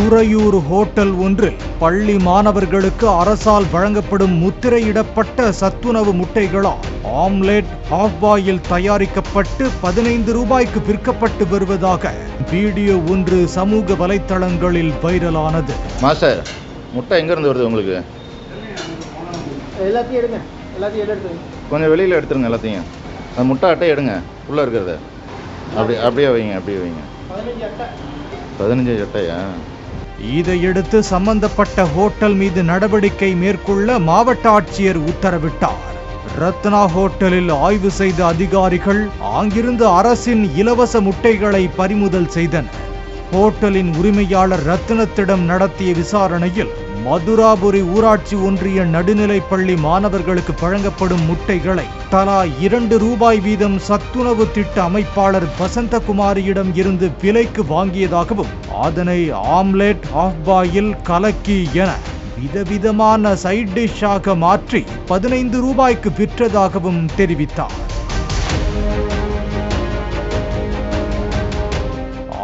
Uraiyur hotel ஒன்றில் பள்ளி மாணவர்களுக்கு அரசால் வழங்கப்படும் முத்திரையிடப்பட்ட சத்துணவு முட்டைகளால் ஆம்லெட் ஹாஃப் பாயில் தயாரிக்கப்பட்டு 15 ரூபாய்க்கு விற்கப்பட்டு வருவதாக வீடியோ ஒன்று சமூக வலைத்தளங்களில் வைரலானது. மாஸ்டர், முட்டை எங்க இருந்து வருது உங்களுக்கு? எல்லாத்தையும் எடுங்க, எல்லாத்தையும் எடுத்து கொஞ்சம் வெளியில் எடுத்துருங்க. எல்லாத்தையும் அந்த முட்டை அட்டை எடுங்க, உள்ளே இருக்கிறத அப்படியே வைங்க. 15 அட்டையா? இதையடுத்து சம்பந்தப்பட்ட ஹோட்டல் மீது நடவடிக்கை மேற்கொள்ள மாவட்ட ஆட்சியர் உத்தரவிட்டார். ரத்னா ஹோட்டலில் ஆய்வு செய்த அதிகாரிகள் அங்கிருந்து அரசின் இலவச முட்டைகளை பறிமுதல் செய்தனர். ஹோட்டலின் உரிமையாளர் ரத்னத்திடம் நடத்திய விசாரணையில் மதுராபுரி ஊராட்சி ஒன்றிய நடுநிலைப்பள்ளி மாணவர்களுக்கு வழங்கப்படும் முட்டைகளை தலா 2 ரூபாய் வீதம் சத்துணவு திட்ட அமைப்பாளர் வசந்தகுமாரியிடம் இருந்து விலைக்கு வாங்கியதாகவும் அதனை ஆம்லெட் ஹாஃப் பாயில் கலக்கி என விதவிதமான சைட் டிஷ்ஷாக மாற்றி 15 ரூபாய்க்கு விற்றதாகவும் தெரிவித்தார்.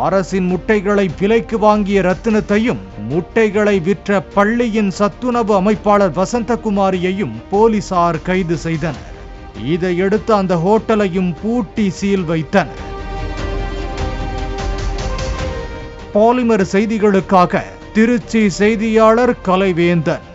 அரசின் முட்டைகளை விலைக்கு வாங்கிய ரத்தினத்தையும் முட்டைகளை விற்ற பள்ளியின் சத்துணவு அமைப்பாளர் வசந்தகுமாரியையும் போலீசார் கைது செய்தனர். இதையடுத்து அந்த ஹோட்டலையும் பூட்டி சீல் வைத்தனர். பாலிமர் செய்திகளுக்காக திருச்சி செய்தியாளர் கலைவேந்தன்.